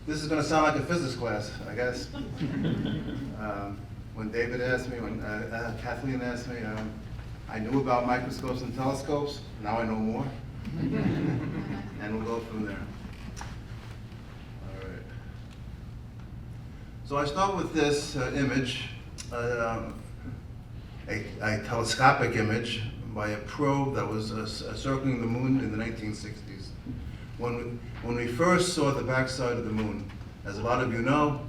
This is going to sound like a physics class, I guess. When David asked me, when Kathleen asked me, I knew about microscopes and telescopes. Now I know more. And we'll go from there. All right. So I start with this image, a telescopic image by a probe that was circling the moon in the 1960s. When we first saw the backside of the moon, as a lot of you know,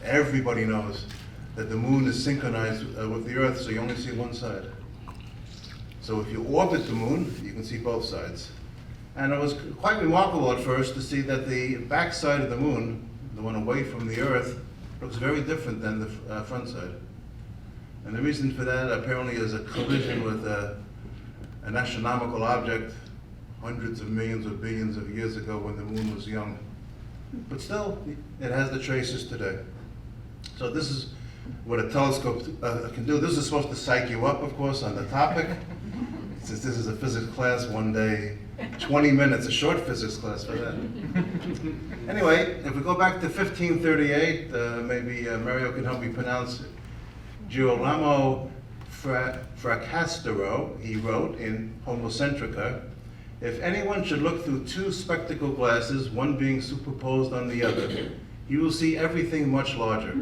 everybody knows that the moon is synchronized with the Earth, so you only see one side. So if you orbit the moon, you can see both sides. And it was quite remarkable at first to see that the backside of the moon, the one away from the Earth, looks very different than the front side. And the reason for that apparently is a collision with an astronomical object hundreds of millions or billions of years ago when the moon was young. But still, it has the traces today. So this is what a telescope can do. This is supposed to psych you up, of course, on the topic. Since this is a physics class, one day, 20 minutes, a short physics class for that. Anyway, if we go back to 1538, maybe Mario can help me pronounce it. Girolamo Fracastoro, he wrote in Homocentrica, if anyone should look through two spectacle glasses, one being superposed on the other, he will see everything much larger.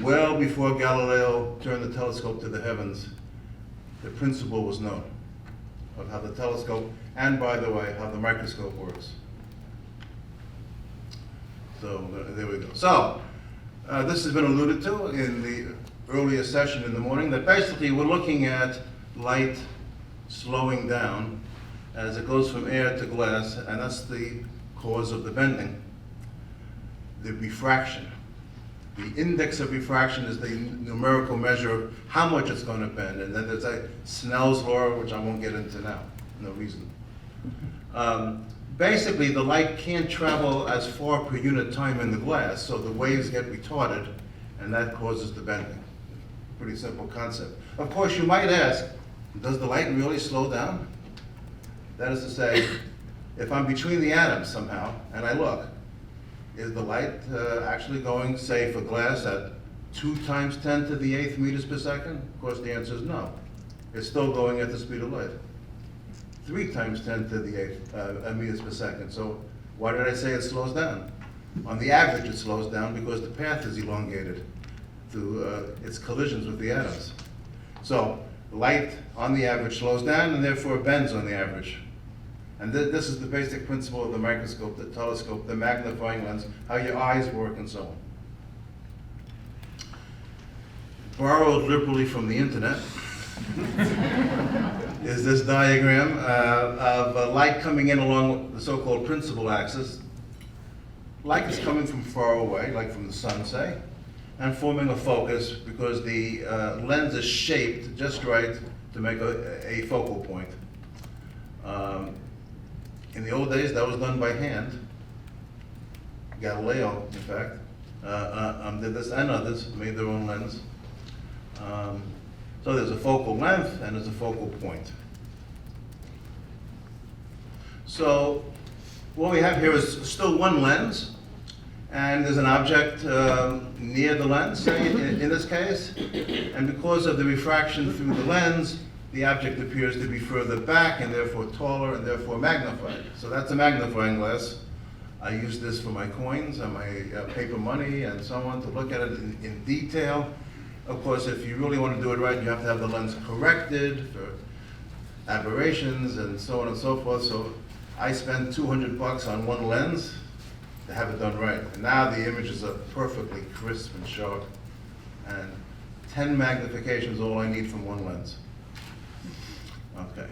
Well before Galileo turned the telescope to the heavens, the principle was known of how the telescope, and by the way, how the microscope works. So there we go. So this has been alluded to in the earlier session in the morning, that basically we're looking at light slowing down as it goes from air to glass, and that's the cause of the bending, the refraction. The index of refraction is the numerical measure of how much it's going to bend. And then there's a Snell's law, which I won't get into now, no reason. Basically, the light can't travel as far per unit time in the glass, so the waves get retarded, and that causes the bending. Pretty simple concept. Of course, you might ask, does the light really slow down? That is to say, if I'm between the atoms somehow, and I look, is the light actually going, say, for glass at 2 times 10 to the 8th meters per second? Of course, the answer is no. It's still going at the speed of light. 3 times 10 to the 8th meters per second. So why did I say it slows down? On the average, it slows down because the path is elongated through its collisions with the atoms. So light, on the average, slows down, and therefore bends on the average. And this is the basic principle of the microscope, the telescope, the magnifying lens, how your eyes work, and so on. Borrowed liberally from the internet is this diagram of light coming in along the so-called principal axis. Light is coming from far away, like from the sun, say, and forming a focus because the lens is shaped just right to make a focal point. In the old days, that was done by hand. Galileo, in fact, did this, and others made their own lens. So there's a focal length and there's a focal point. So what we have here is still one lens, and there's an object near the lens, say, in this case, and because of the refraction through the lens, the object appears to be further back and therefore taller and therefore magnified. So that's a magnifying glass. I use this for my coins and my paper money and so on to look at it in detail. Of course, if you really want to do it right, you have to have the lens corrected for aberrations and so on and so forth. So I spend $200 on one lens to have it done right. And now the images are perfectly crisp and sharp. And 10 magnifications is all I need from one lens. Okay.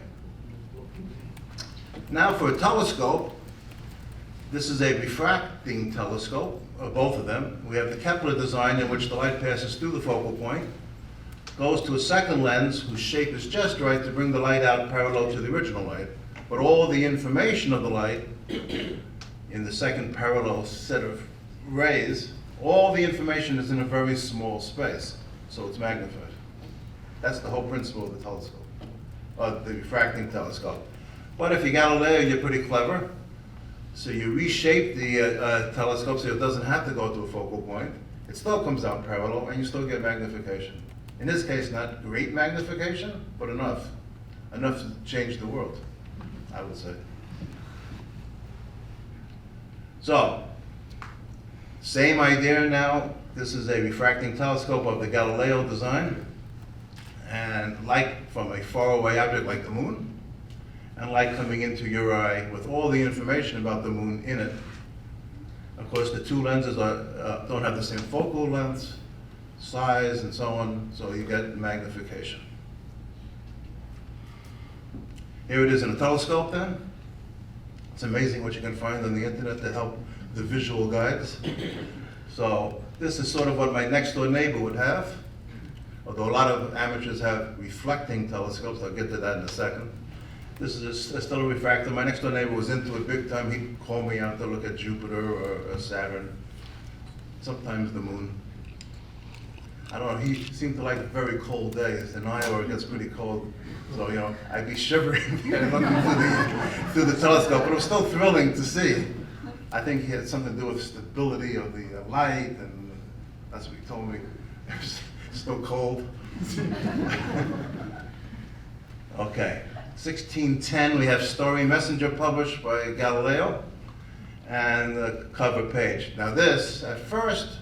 Now for a telescope, this is a refracting telescope, both of them. We have the Kepler design in which the light passes through the focal point, goes to a second lens whose shape is just right to bring the light out parallel to the original light. But all the information of the light in the second parallel set of rays, all the information is in a very small space, so it's magnified. That's the whole principle of the telescope. The refracting telescope. But if you're Galileo, you're pretty clever. So you reshape the telescope so it doesn't have to go to a focal point. It still comes out parallel, and you still get magnification. In this case, not great magnification, but enough. Enough to change the world, I would say. So, same idea now. This is a refracting telescope of the Galileo design. And light from a faraway object like the moon, and light coming into your eye with all the information about the moon in it. Of course, the two lenses don't have the same focal lengths, size, and so on, so you get magnification. Here it is in a telescope then. It's amazing what you can find on the internet to help the visual guides. So this is sort of what my next door neighbor would have, although a lot of amateurs have reflecting telescopes. I'll get to that in a second. This is still a refractor. My next door neighbor was into it big time. He'd call me out to look at Jupiter or Saturn, sometimes the moon. I don't know, he seemed to like very cold days. In Iowa, it gets pretty cold. So, you know, I'd be shivering and looking through the telescope, but it was still thrilling to see. I think he had something to do with stability of the light, and that's what he told me. It was still cold. Okay, 1610, we have Story Messenger published by Galileo, and the cover page. Now this, at first,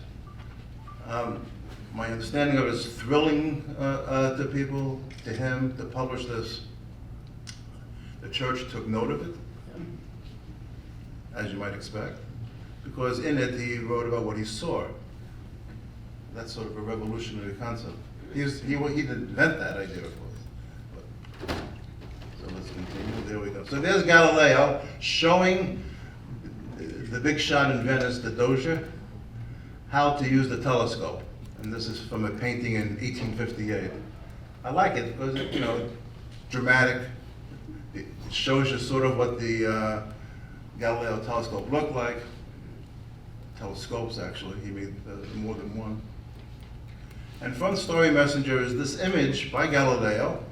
my understanding of it is thrilling to people, to him, to publish this. The church took note of it, as you might expect, because in it he wrote about what he saw. That's sort of a revolutionary concept. He didn't invent that idea, of course. But, so let's continue. There we go. So there's Galileo showing the big shot in Venice, the Doge, how to use the telescope. And this is from a painting in 1858. I like it because it's, you know, dramatic. It shows you sort of what the Galileo telescope looked like. Telescopes, actually. He made more than one. And from Story Messenger is this image by Galileo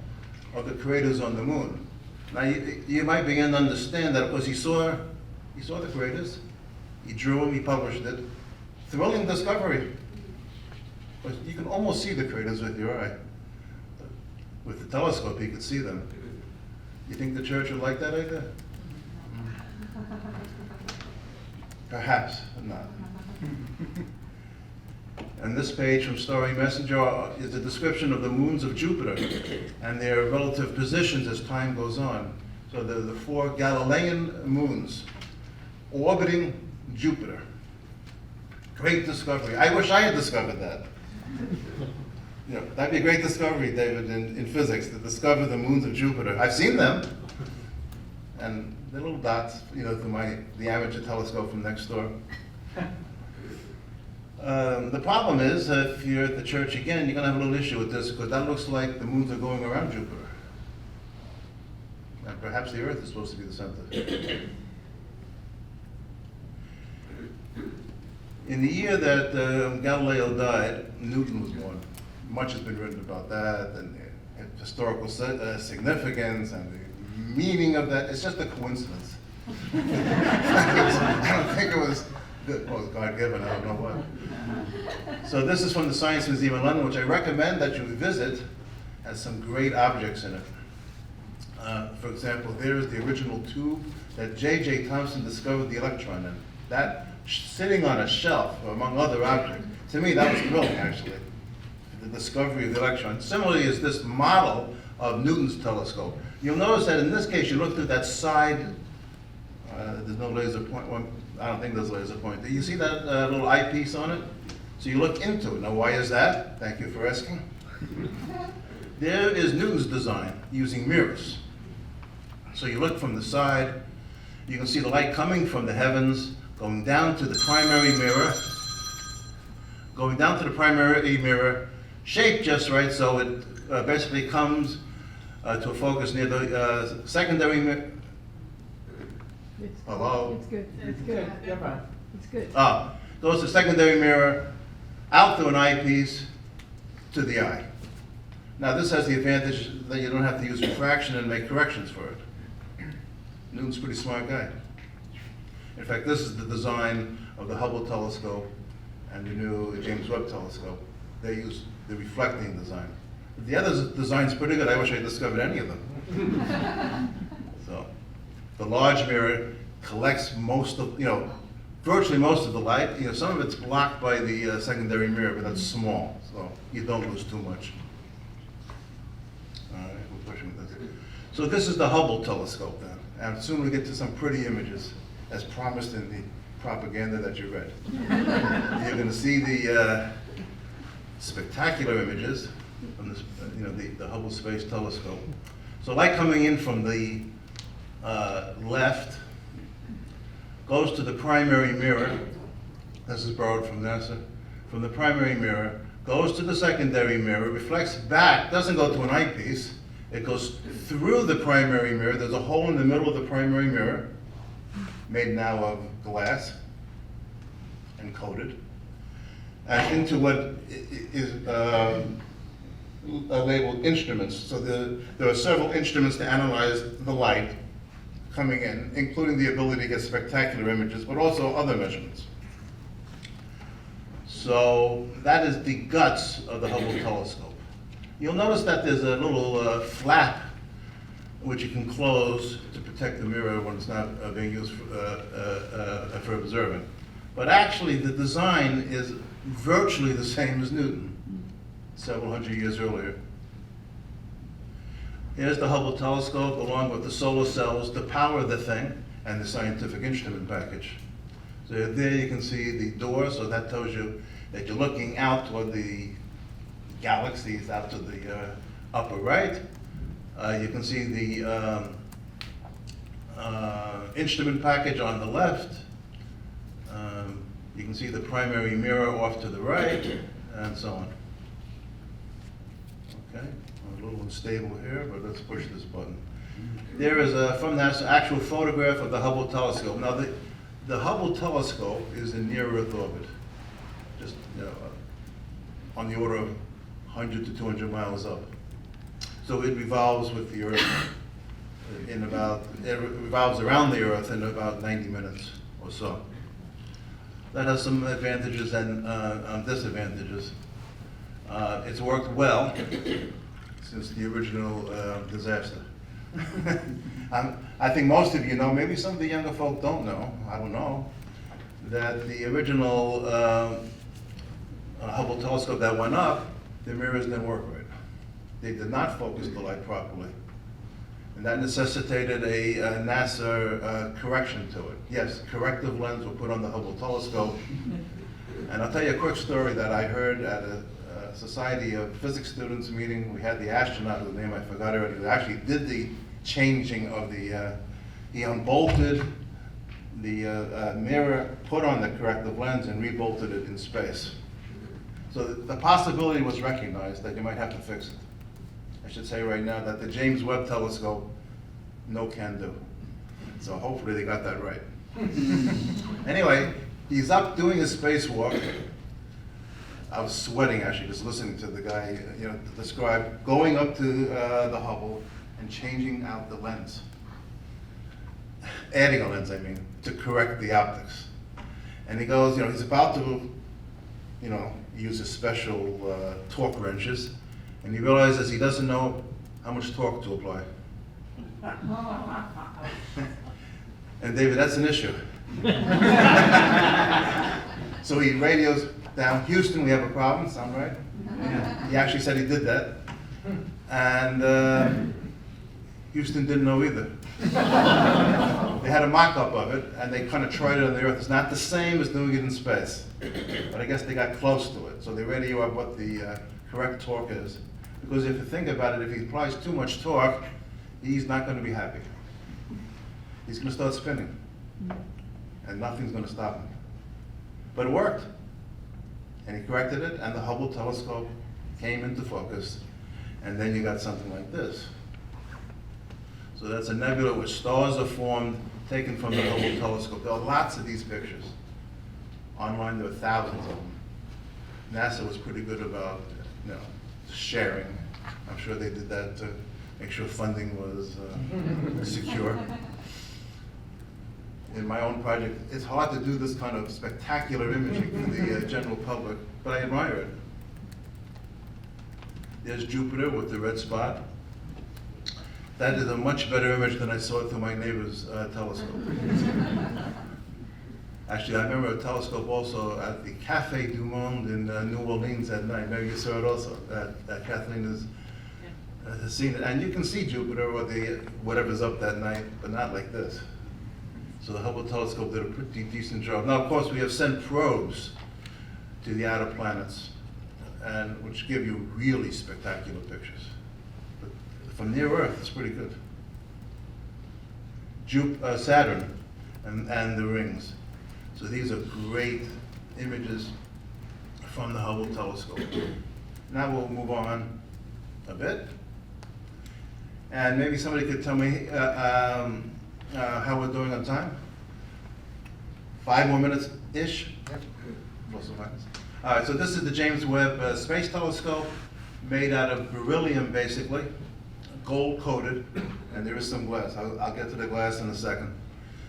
of the craters on the moon. Now you might begin to understand that because he saw the craters, he drew them, he published it. Thrilling discovery. But you can almost see the craters with your eye. With the telescope, you could see them. You think the church would like that idea? Perhaps not. And this page from Story Messenger is a description of the moons of Jupiter and their relative positions as time goes on. So the four Galilean moons orbiting Jupiter. Great discovery. I wish I had discovered that. You know, that'd be a great discovery, David, in physics, to discover the moons of Jupiter. I've seen them, and they're little dots, you know, through the amateur telescope from next door. The problem is, if you're at the church again, you're going to have a little issue with this, because that looks like the moons are going around Jupiter. And perhaps the Earth is supposed to be the center. In the year that Galileo died, Newton was born. Much has been written about that, and the historical significance, and the meaning of that. It's just a coincidence. I don't think it was God-given, I don't know what. So this is from the Science Museum in London, which I recommend that you visit. It has some great objects in it. For example, there is the original tube that J.J. Thomson discovered the electron in. That sitting on a shelf, among other objects. To me, that was thrilling, actually, the discovery of the electron. Similarly is this model of Newton's telescope. You'll notice that in this case, you look through that side, there's no laser point, well, I don't think there's a laser point. Do you see that little eyepiece on it? So you look into it. Now, why is that? Thank you for asking. There is Newton's design using mirrors. So you look from the side, you can see the light coming from the heavens, going down to the primary mirror, shaped just right so it basically comes to a focus near the secondary mirror. Hello? It's good. It's good. It's good. Goes to secondary mirror, out through an eyepiece, to the eye. Now this has the advantage that you don't have to use refraction and make corrections for it. Newton's a pretty smart guy. In fact, this is the design of the Hubble Telescope and the new James Webb Telescope. They use the reflecting design. The other design's pretty good. I wish I discovered any of them. So, the large mirror collects most of, virtually most of the light. Some of it's blocked by the secondary mirror, but that's small, so you don't lose too much. All right, we're pushing with this. So this is the Hubble Telescope then, and soon we'll get to some pretty images, as promised in the propaganda that you read. You're going to see the spectacular images from this, the Hubble Space Telescope. So light coming in from the left goes to the primary mirror. This is borrowed from NASA. From the primary mirror, goes to the secondary mirror, reflects back, doesn't go to an eyepiece. It goes through the primary mirror. There's a hole in the middle of the primary mirror, made now of glass and coated, and into what is labeled instruments. So there are several instruments to analyze the light coming in, including the ability to get spectacular images, but also other measurements. So that is the guts of the Hubble Telescope. You'll notice that there's a little flap which you can close to protect the mirror when it's not being used for observing. But actually, the design is virtually the same as Newton, several hundred years earlier. Here's the Hubble Telescope along with the solar cells to power the thing and the scientific instrument package. So there you can see the door, so that tells you that you're looking out toward the galaxies out to the upper right. You can see the instrument package on the left. You can see the primary mirror off to the right, and so on. Okay, I'm a little unstable here, but let's push this button. There is from NASA actual photograph of the Hubble Telescope. Now the Hubble Telescope is in near Earth orbit, just on the order of 100 to 200 miles up. So it revolves with the Earth it revolves around the Earth in about 90 minutes or so. That has some advantages and disadvantages. It's worked well since the original disaster. I think most of you know, maybe some of the younger folk don't know, I don't know, that the original Hubble Telescope that went up, the mirrors didn't work right. They did not focus the light properly. And that necessitated a NASA correction to it. Yes, corrective lens were put on the Hubble Telescope. And I'll tell you a quick story that I heard at a Society of Physics students meeting. We had the astronaut, whose name I forgot already, who actually did the changing of the, he unbolted the mirror, put on the corrective lens, and rebolted it in space. So the possibility was recognized that you might have to fix it. I should say right now that the James Webb Telescope, no can do. So hopefully they got that right. Anyway, he's up doing his spacewalk. I was sweating actually just listening to the guy, describe going up to the Hubble and changing out the lens. Adding a lens, I mean, to correct the optics. And he goes, he's about to, use his special torque wrenches, and he realizes he doesn't know how much torque to apply. And David, that's an issue. So he radios down, Houston, we have a problem, sound right? Yeah. He actually said he did that. And Houston didn't know either. They had a mock-up of it, and they kind of tried it on the Earth. It's not the same as doing it in space, but I guess they got close to it. So they radio up what the correct torque is. Because if you think about it, if he applies too much torque, he's not going to be happy. He's going to start spinning, and nothing's going to stop him. But it worked, and he corrected it, and the Hubble Telescope came into focus, and then you got something like this. So that's a nebula where stars are formed, taken from the Hubble Telescope. There are lots of these pictures. Online, there are thousands of them. NASA was pretty good about, sharing. I'm sure they did that to make sure funding was secure. in my own project. It's hard to do this kind of spectacular imaging for the general public, but I admire it. There's Jupiter with the red spot. That is a much better image than I saw through my neighbor's telescope. Actually, I remember a telescope also at the Café du Monde in New Orleans at night. Maybe you saw it also. Kathleen has seen it. And you can see Jupiter or whatever's up that night, but not like this. So the Hubble Telescope did a pretty decent job. Now, of course, we have sent probes to the outer planets, and which give you really spectacular pictures. But from near Earth, it's pretty good. Saturn and the rings. So these are great images from the Hubble Telescope. Now we'll move on a bit. And maybe somebody could tell me how we're doing on time? 5 more minutes-ish? Plus or minus. All right, so this is the James Webb Space Telescope, made out of beryllium, basically, gold-coated, and there is some glass. I'll get to the glass in a second.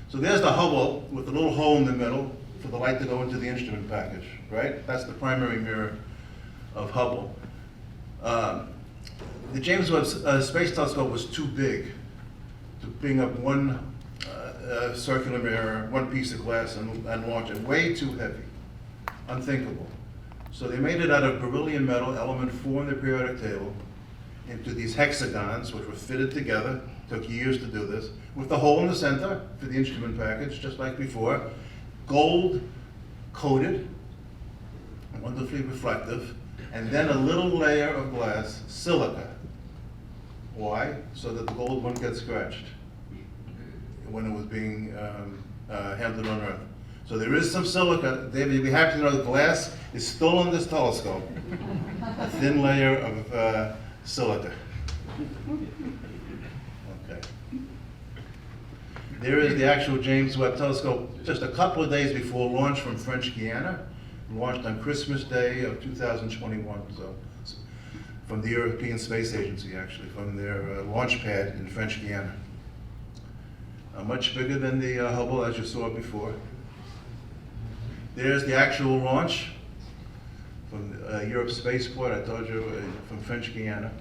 So there's the Hubble with the little hole in the middle for the light to go into the instrument package, right? That's the primary mirror of Hubble. The James Webb Space Telescope was too big to bring up one circular mirror, one piece of glass, and launch it. Way too heavy, unthinkable. So they made it out of beryllium metal, element 4 in the periodic table, into these hexagons, which were fitted together. Took years to do this, with the hole in the center for the instrument package, just like before. Gold coated, wonderfully reflective, and then a little layer of glass, silica. Why? So that the gold wouldn't get scratched when it was being handled on Earth. So there is some silica. David, you'll be happy to know the glass is still on this telescope. A thin layer of silica. Okay. There is the actual James Webb Telescope just a couple of days before launch from French Guiana. Launched on Christmas Day of 2021. So from the European Space Agency, actually, from their launch pad in French Guiana. Much bigger than the Hubble, as you saw before. There's the actual launch from Europe Spaceport, I told you, from French Guiana.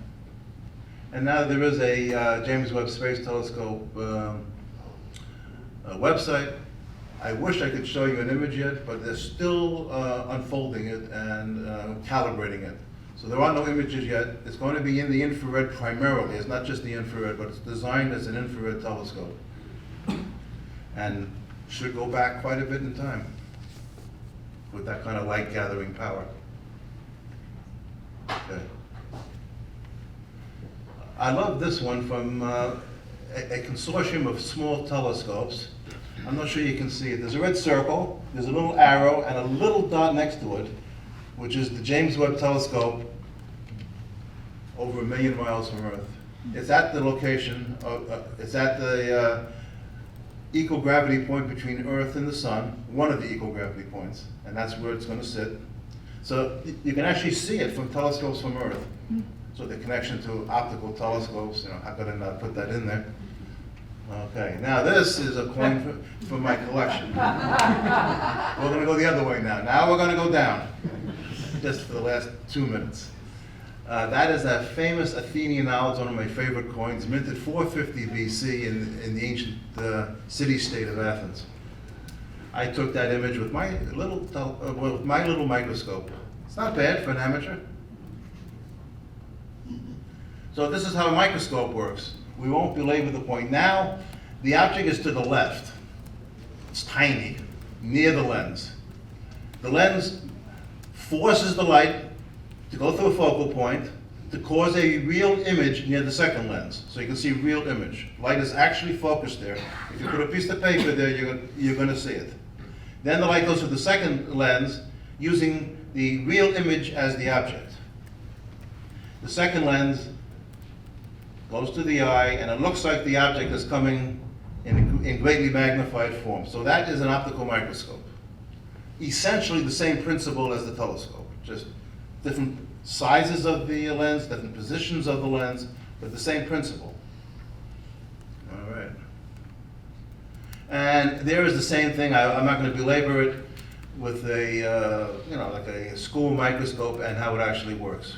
And now there is a James Webb Space Telescope website. I wish I could show you an image yet, but they're still unfolding it and calibrating it. So there are no images yet. It's going to be in the infrared primarily. It's not just the infrared, but it's designed as an infrared telescope. And should go back quite a bit in time with that kind of light gathering power. Okay. I love this one from a consortium of small telescopes. I'm not sure you can see it. There's a red circle, there's a little arrow, and a little dot next to it, which is the James Webb Telescope over 1 million miles from Earth. It's at the location of, it's at the equal gravity point between Earth and the Sun, one of the equal gravity points, and that's where it's going to sit. So you can actually see it from telescopes from Earth. So the connection to optical telescopes, how could I not put that in there? Okay, now this is a coin for my collection. We're going to go the other way now. Now we're going to go down, just for the last 2 minutes. That is that famous Athenian knowledge, one of my favorite coins, minted 450 BC in the ancient city-state of Athens. I took that image with my little microscope. It's not bad for an amateur. So this is how a microscope works. We won't belabor the point. Now, the object is to the left. It's tiny, near the lens. The lens forces the light to go through a focal point to cause a real image near the second lens. So you can see real image. Light is actually focused there. If you put a piece of paper there, you're going to see it. Then the light goes to the second lens using the real image as the object. The second lens goes to the eye, and it looks like the object is coming in greatly magnified form. So that is an optical microscope. Essentially the same principle as the telescope, just different sizes of the lens, different positions of the lens, but the same principle. All right. And there is the same thing, I'm not gonna belabor it, with a, like a school microscope and how it actually works.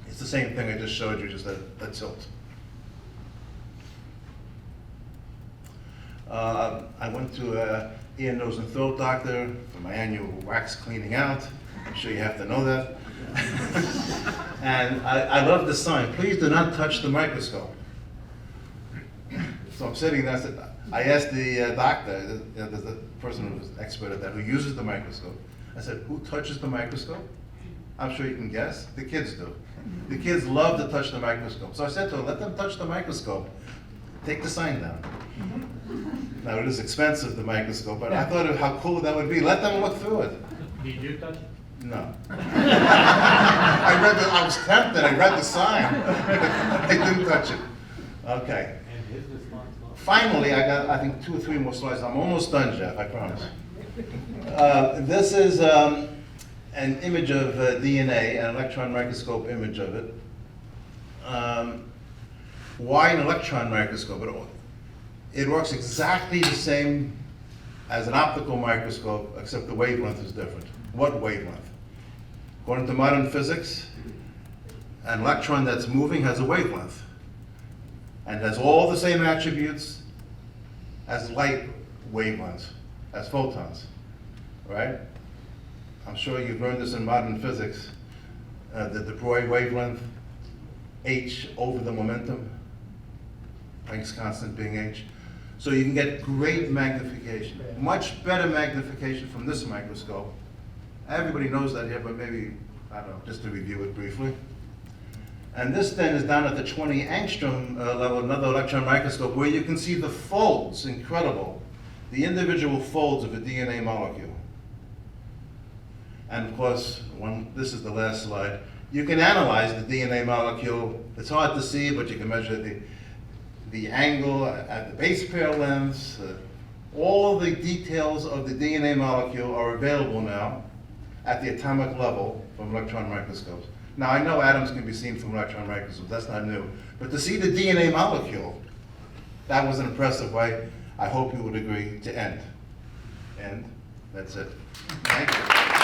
It's the same thing I just showed you, just a tilt. I went to a ear, nose, and throat doctor for my annual wax cleaning out. I'm sure you have to know that. And I love the sign, please do not touch the microscope. So I'm sitting there, I asked the doctor, the person who's expert at that, who uses the microscope, I said, who touches the microscope? I'm sure you can guess, the kids do. The kids love to touch the microscope. So I said to her, let them touch the microscope, take the sign down. Now it is expensive, the microscope, but I thought of how cool that would be. Let them look through it. Did you touch it? No. I was tempted, I read the sign. I didn't touch it. Okay. And his response was? Finally, I got, I think, 2 or 3 more slides. I'm almost done, Jeff, I promise. This is an image of DNA, an electron microscope image of it. Why an electron microscope? It works exactly the same as an optical microscope, except the wavelength is different. What wavelength? According to modern physics, an electron that's moving has a wavelength and has all the same attributes as light wavelengths, as photons, right? I'm sure you've learned this in modern physics, the de Broglie wavelength, h over the momentum, Planck's constant being h. So you can get great magnification, much better magnification from this microscope. Everybody knows that here, but maybe, I don't know, just to review it briefly. And this then is down at the 20 angstrom level, another electron microscope, where you can see the folds, incredible, the individual folds of a DNA molecule. And of course, this is the last slide, you can analyze the DNA molecule. It's hard to see, but you can measure the angle at the base pair lengths. All the details of the DNA molecule are available now at the atomic level from electron microscopes. Now, I know atoms can be seen from electron microscopes, that's not new. But to see the DNA molecule, that was an impressive way. I hope you would agree to end. And that's it. Thank you.